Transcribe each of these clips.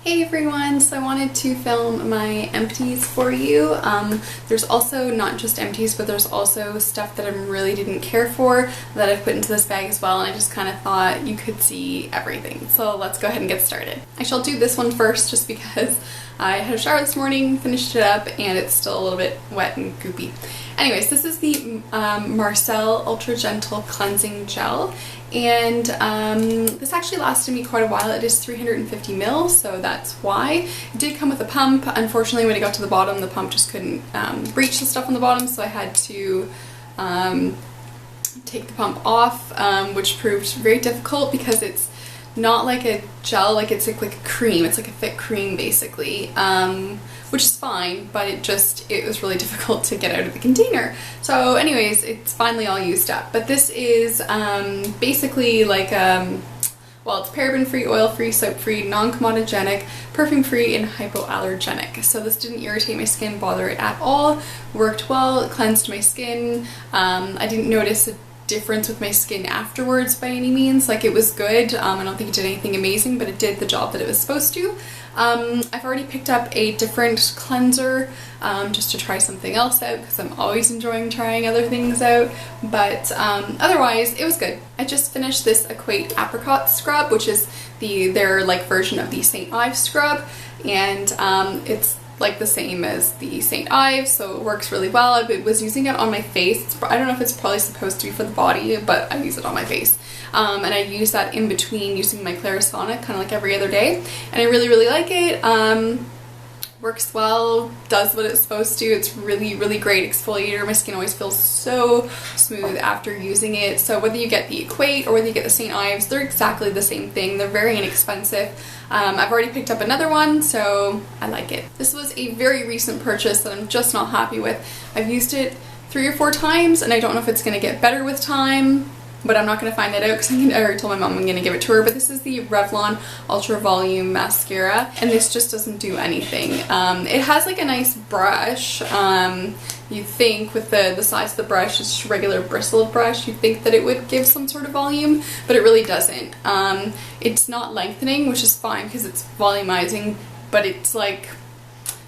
Hey everyone, so I wanted to film my empties for you. There's also not just empties, but there's also stuff that I really didn't care for that I've put into this bag as well, and I just kind of thought you could see everything. So let's go ahead and get started. I shall do this one first just because I had a shower this morning, finished it up, and it's still a little bit wet and goopy. Anyways, this is the Marcel Ultra Gentle Cleansing Gel, and this actually lasted me quite a while. It is 350 ml, so that's why. It did come with a pump. Unfortunately, when it got to the bottom, the pump just couldn't reach the stuff on the bottom, so I had to take the pump off, which proved very difficult because it's not like a gel, like it's like a cream. It's like a thick cream basically, which is fine, but it was really difficult to get out of the container. So anyways, it's finally all used up. But this is basically like well, it's paraben-free, oil-free, soap-free, non-comedogenic, perfume-free, and hypoallergenic. So this didn't irritate my skin, bother it at all. Worked well, it cleansed my skin. I didn't notice a difference with my skin afterwards by any means. Like, it was good. I don't think it did anything amazing, but it did the job that it was supposed to. I've already picked up a different cleanser just to try something else out because I'm always enjoying trying other things out, but otherwise it was good. I just finished this Equate Apricot Scrub, which is their like version of the St. Ives scrub, and it's like the same as the St. Ives, so it works really well. I was using it on my face. I don't know if it's probably supposed to be for the body, but I use it on my face. And I use that in between using my Clarisonic, kind of like every other day. And I really, really like it. Works well, does what it's supposed to. It's really, really great exfoliator. My skin always feels so smooth after using it. So whether you get the Equate or whether you get the St. Ives, they're exactly the same thing. They're very inexpensive. I've already picked up another one, so I like it. This was a very recent purchase that I'm just not happy with. I've used it 3 or 4 times, and I don't know if it's going to get better with time, but I'm not going to find that out because I already told my mom I'm going to give it to her. But this is the Revlon Ultra Volume Mascara, and this just doesn't do anything. It has like a nice brush. You think with the size of the brush, it's just a regular bristled brush, you think that it would give some sort of volume, but it really doesn't. It's not lengthening, which is fine because it's volumizing, but it's like,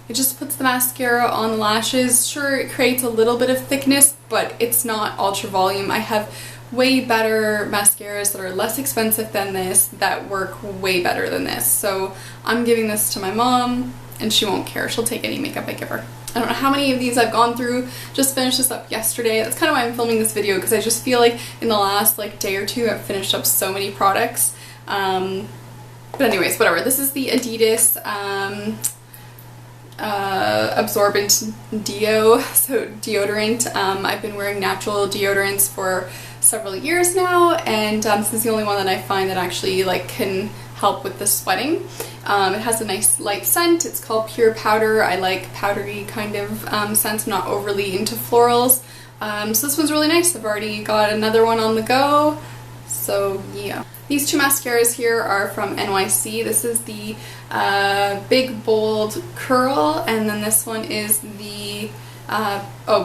it just puts the mascara on the lashes. Sure, it creates a little bit of thickness, but it's not ultra volume. I have way better mascaras that are less expensive than this that work way better than this. So I'm giving this to my mom, and she won't care. She'll take any makeup I give her. I don't know how many of these I've gone through. Just finished this up yesterday. That's kind of why I'm filming this video, because I just feel like in the last like day or two I've finished up so many products. But anyways, whatever. This is the Adidas absorbent deodorant. I've been wearing natural deodorants for several years now, and this is the only one that I find that actually like can help with the sweating. It has a nice light scent. It's called Pure Powder. I like powdery kind of scents. I'm not overly into florals. So this one's really nice. I've already got another one on the go. So yeah. These 2 mascaras here are from NYC. This is the Big Bold Curl, and then this one is the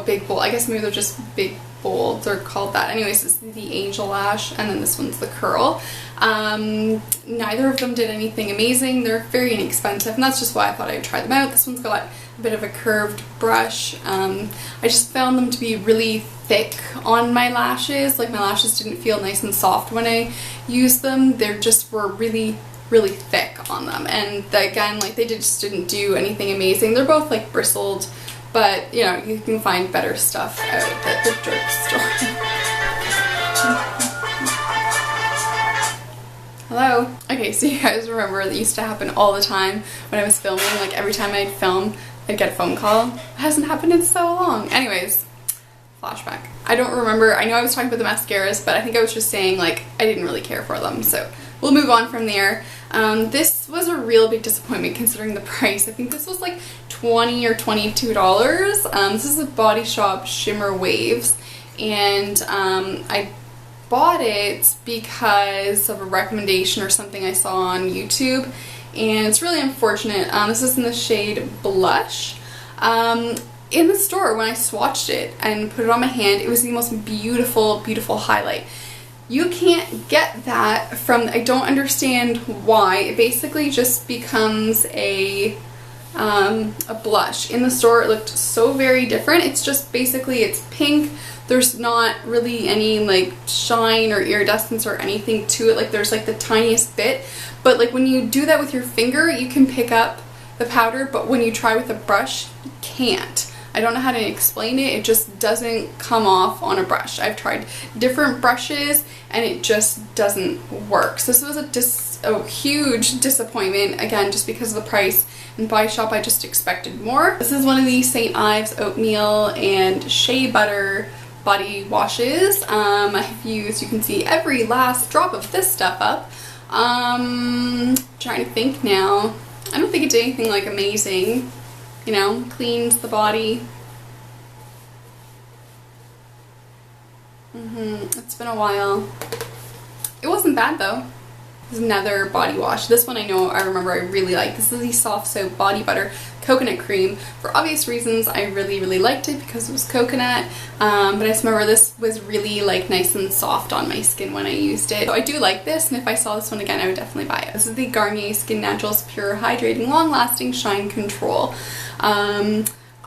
Big Bold. I guess maybe they're just Big Bold. They're called that. Anyways, this is the Angel Lash, and then this one's the Curl. Neither of them did anything amazing. They're very inexpensive, and that's just why I thought I'd try them out. This one's got a bit of a curved brush. I just found them to be really thick on my lashes. Like, my lashes didn't feel nice and soft when I used them. They just were really, really thick on them, and again, like, they just didn't do anything amazing. They're both like bristled, but you know, you can find better stuff out at the drugstore. Hello? Okay, so you guys remember that used to happen all the time when I was filming. Like, every time I'd film, I'd get a phone call. It hasn't happened in so long. Anyways, flashback. I don't remember. I know I was talking about the mascaras, but I think I was just saying, like, I didn't really care for them, so we'll move on from there. This was a real big disappointment considering the price. I think this was like $20 or $22. This is a Body Shop Shimmer Waves, and I bought it because of a recommendation or something I saw on YouTube, and it's really unfortunate. This is in the shade Blush. In the store, when I swatched it and put it on my hand, it was the most beautiful, beautiful highlight. You can't get that from, I don't understand why. It basically just becomes a blush. In the store it looked so very different. It's just basically, it's pink. There's not really any like shine or iridescence or anything to it. Like there's like the tiniest bit, but like when you do that with your finger you can pick up the powder, but when you try with a brush you can't. I don't know how to explain it. It just doesn't come off on a brush. I've tried different brushes and it just doesn't work. So this was a huge disappointment, again, just because of the price. In Body Shop, I just expected more. This is one of the St. Ives Oatmeal and Shea Butter body washes. I have used, you can see every last drop of this stuff up. Trying to think now. I don't think it did anything like amazing. You know, cleans the body. It's been a while. It wasn't bad though. This is another body wash. This one I know, I remember I really like. This is the Soft Soap Body Butter Coconut Cream. For obvious reasons, I really liked it because it was coconut. But I just remember this was really like nice and soft on my skin when I used it. So I do like this, and if I saw this one again, I would definitely buy it. This is the Garnier Skin Naturals Pure Hydrating Long Lasting Shine Control.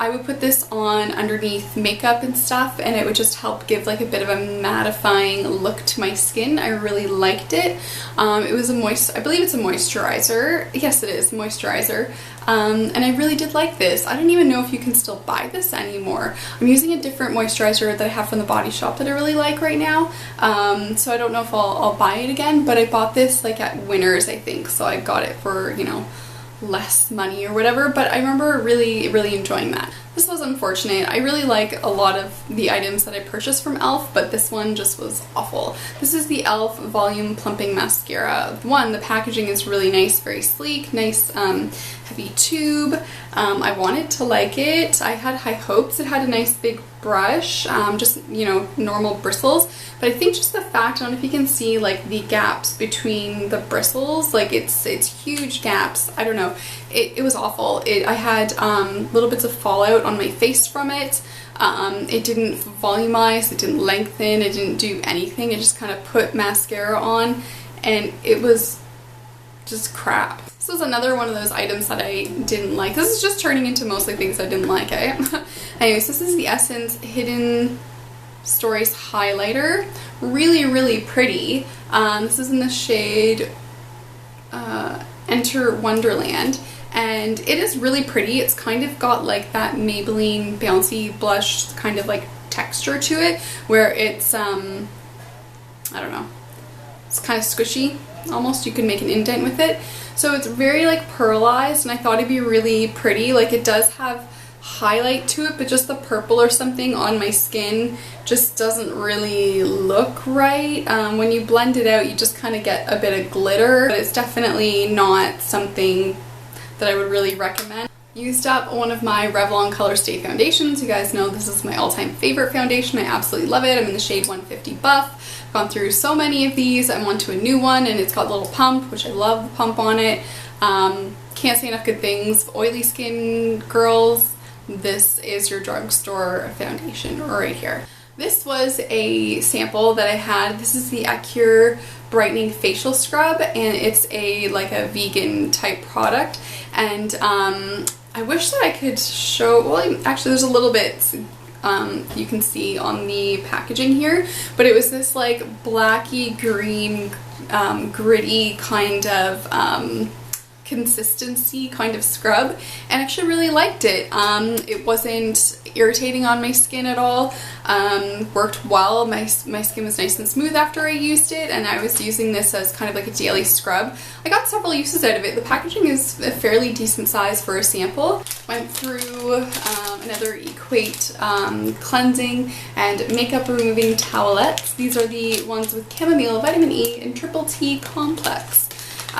I would put this on underneath makeup and stuff, and it would just help give like a bit of a mattifying look to my skin. I really liked it. It was I believe it's a moisturizer. Yes, it is moisturizer. And I really did like this. I don't even know if you can still buy this anymore. I'm using a different moisturizer that I have from the Body Shop that I really like right now. So I don't know if I'll buy it again, but I bought this like at Winners, I think. So I got it for, you know, less money or whatever, but I remember really enjoying that. This was unfortunate. I really like a lot of the items that I purchased from e.l.f., but this one just was awful. This is the e.l.f. Volume Plumping Mascara. One, the packaging is really nice, very sleek, nice heavy tube. I wanted to like it. I had high hopes. It had a nice big brush, just, you know, normal bristles, but I think just the fact, I don't know if you can see like the gaps between the bristles, like it's huge gaps. I don't know, it was awful. I had little bits of fallout on my face from it. It didn't volumize, it didn't lengthen, it didn't do anything. It just kind of put mascara on and it was just crap. This was another one of those items that I didn't like. This is just turning into mostly things I didn't like, eh? Anyways, this is the Essence Hidden Stories Highlighter. Really pretty. This is in the shade Enter Wonderland. And it is really pretty. It's kind of got like that Maybelline bouncy blush kind of like texture to it, where it's, I don't know, it's kind of squishy almost. You can make an indent with it. So it's very like pearlized, and I thought it'd be really pretty. Like it does have highlight to it, but just the purple or something on my skin just doesn't really look right. When you blend it out, you just kind of get a bit of glitter, but it's definitely not something that I would really recommend. Used up one of my Revlon Color Stay foundations. You guys know this is my all-time favorite foundation. I absolutely love it. I'm in the shade 150 Buff. I've gone through so many of these. I'm onto a new one, and it's got a little pump, which I love the pump on it. Can't say enough good things. Oily skin girls, this is your drugstore foundation right here. This was a sample that I had. This is the Acure Brightening Facial Scrub, and it's like a vegan type product. And I wish that I could show, well, actually there's a little bit you can see on the packaging here, but it was this like blacky green gritty kind of consistency kind of scrub, and I actually really liked it. It wasn't irritating on my skin at all. Worked well. My skin was nice and smooth after I used it, and I was using this as kind of like a daily scrub. I got several uses out of it. The packaging is a fairly decent size for a sample. Went through another Equate cleansing and makeup removing towelettes. These are the ones with chamomile, vitamin E, and triple T complex.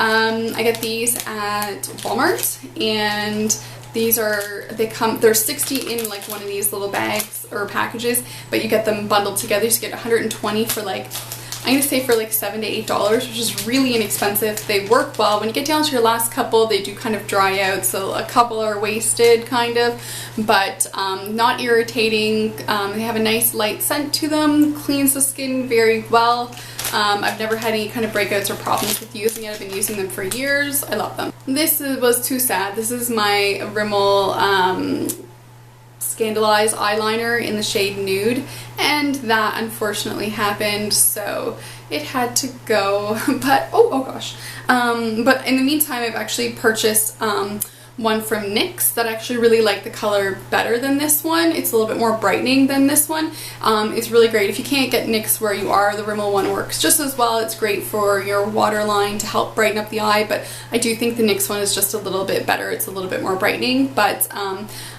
I get these at Walmart, and these are, there's 60 in like one of these little bags or packages, but you get them bundled together, so you get 120 for like, I'm gonna say for like $7 to $8, which is really inexpensive. They work well. When you get down to your last couple, they do kind of dry out, so a couple are wasted kind of, but not irritating. They have a nice light scent to them, cleans the skin very well. I've never had any kind of breakouts or problems with using it. I've been using them for years. I love them. This was too sad. This is my Rimmel Scandalized eyeliner in the shade Nude, and that unfortunately happened, so it had to go. But oh gosh. But in the meantime, I've actually purchased one from NYX that I actually really like the color better than this one. It's a little bit more brightening than this one. It's really great. If you can't get NYX where you are, the Rimmel one works just as well. It's great for your waterline to help brighten up the eye, but I do think the NYX one is just a little bit better. It's a little bit more brightening, but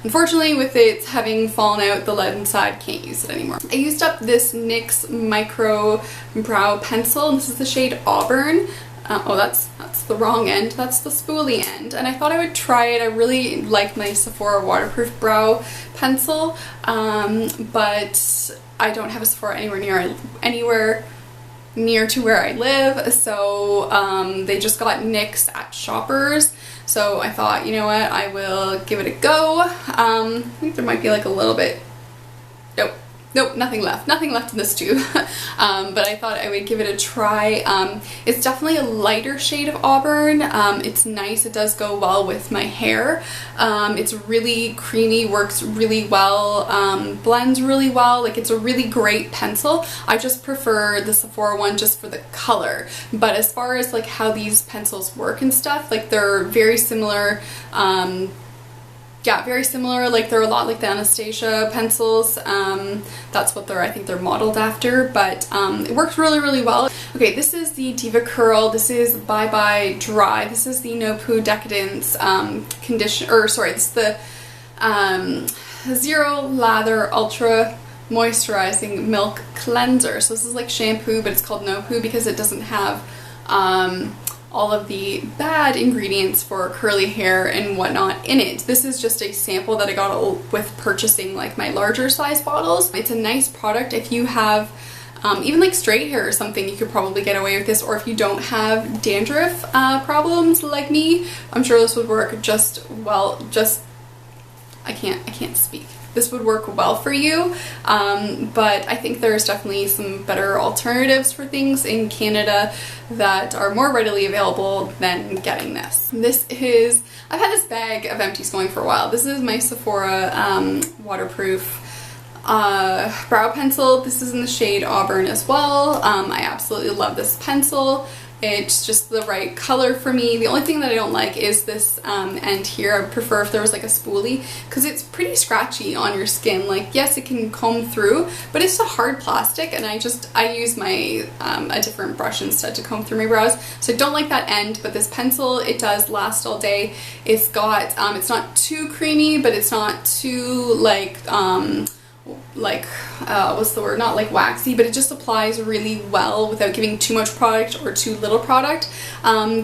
unfortunately with it having fallen out the lead inside, can't use it anymore. I used up this NYX Micro Brow Pencil. This is the shade Auburn. Oh, that's the wrong end. That's the spoolie end. And I thought I would try it. I really like my Sephora waterproof brow pencil, but I don't have a Sephora anywhere near to where I live. So they just got NYX at Shoppers. So I thought, you know what, I will give it a go. I think there might be like a little bit. Nope, nothing left. Nothing left in this tube. But I thought I would give it a try. It's definitely a lighter shade of Auburn. It's nice. It does go well with my hair. It's really creamy, works really well, blends really well. Like, it's a really great pencil. I just prefer the Sephora one just for the color. But as far as like how these pencils work and stuff, like they're very similar. Yeah, very similar. Like, they're a lot like the Anastasia pencils. That's what I think they're modeled after, but it works really, really well. Okay, this is the Diva Curl. This is Bye Bye Dry. This is the No Poo Decadence it's the Zero Lather Ultra Moisturizing Milk Cleanser. So this is like shampoo, but it's called No Poo because it doesn't have all of the bad ingredients for curly hair and whatnot in it. This is just a sample that I got with purchasing like my larger size bottles. It's a nice product if you have even like straight hair or something. You could probably get away with this, or if you don't have dandruff problems like me, I'm sure this would work just well. I can't speak. This would work well for you, but I think there's definitely some better alternatives for things in Canada that are more readily available than getting this. I've had this bag of Empties going for a while. This is my Sephora waterproof brow pencil. This is in the shade Auburn as well. I absolutely love this pencil. It's just the right color for me. The only thing that I don't like is this end here. I would prefer if there was like a spoolie, because it's pretty scratchy on your skin. Like, yes, it can comb through, but it's a hard plastic, and I use my a different brush instead to comb through my brows. So I don't like that end, but this pencil, it does last all day. It's got it's not too creamy, but it's not too what's the word, not like waxy, but it just applies really well without giving too much product or too little product.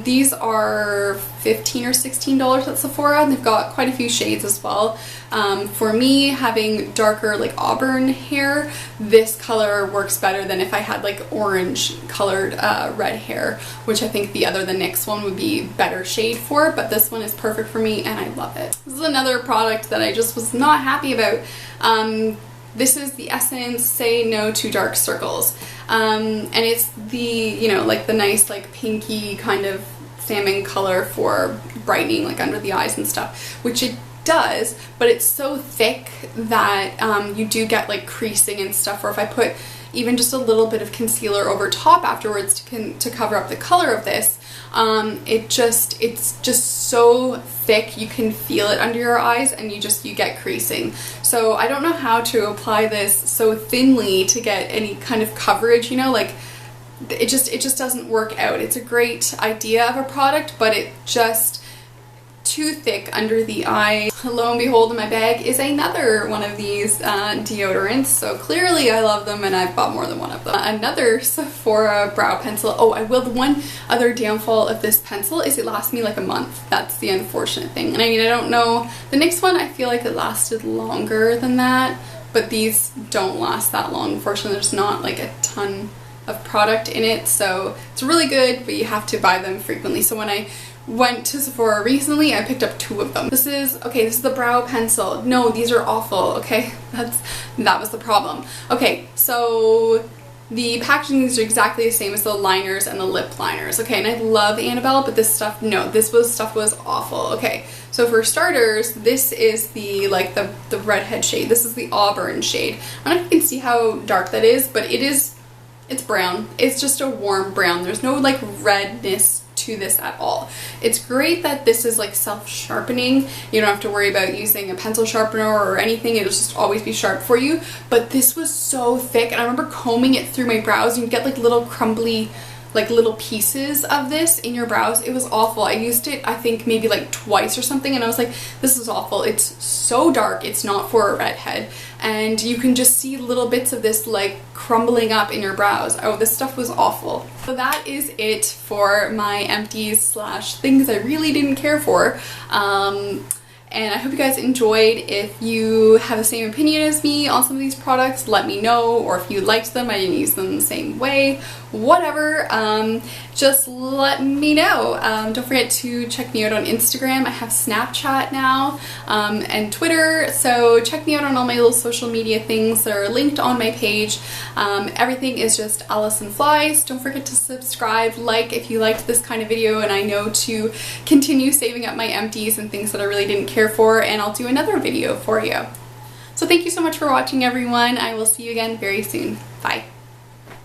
These are $15 or $16 at Sephora, and they've got quite a few shades as well. For me, having darker like auburn hair, this color works better than if I had like orange colored red hair, which I think the NYX one would be better shade for, but this one is perfect for me and I love it. This is another product that I just was not happy about. This is the Essence Say No to Dark Circles, and it's the, like the nice like pinky kind of salmon color for brightening like under the eyes and stuff, which it does, but it's so thick that you do get like creasing and stuff, or if I put even just a little bit of concealer over top afterwards to cover up the color of this, it's just so thick you can feel it under your eyes, and you get creasing. So I don't know how to apply this so thinly to get any kind of coverage, like it just doesn't work out. It's a great idea of a product, but it just too thick under the eye. Lo and behold, in my bag is another one of these deodorants, so clearly I love them and I've bought more than one of them. Another Sephora brow pencil. The one other downfall of this pencil is it lasts me like a month. That's the unfortunate thing. And I mean, I don't know, the NYX one I feel like it lasted longer than that, but these don't last that long. Unfortunately, there's not like a ton of product in it, so it's really good, but you have to buy them frequently. So when I went to Sephora recently, I picked up 2 of them. This is the brow pencil. No, these are awful, okay? That was the problem. Okay, so the packaging is exactly the same as the liners and the lip liners. Okay, and I love Annabelle, but this stuff, no, stuff was awful. Okay, so for starters, this is the redhead shade. This is the auburn shade. I don't know if you can see how dark that is, but it's brown. It's just a warm brown. There's no like redness to this at all. It's great that this is like self-sharpening. You don't have to worry about using a pencil sharpener or anything. It'll just always be sharp for you. But this was so thick, and I remember combing it through my brows, and you get like little crumbly, like little pieces of this in your brows. It was awful. I used it, I think maybe like twice or something, and I was like, this is awful. It's so dark. It's not for a redhead, and you can just see little bits of this like crumbling up in your brows. Oh, this stuff was awful. So that is it for my empties slash things I really didn't care for. And I hope you guys enjoyed. If you have the same opinion as me on some of these products, let me know. Or if you liked them, I didn't use them the same way, whatever, just let me know. Don't forget to check me out on Instagram. I have Snapchat now, and Twitter, so check me out on all my little social media things that are linked on my page. Everything is just Allison Flies. Don't forget to subscribe, like if you liked this kind of video, and I know to continue saving up my empties and things that I really didn't care for, and I'll do another video for you. So thank you so much for watching, everyone. I will see you again very soon. Bye.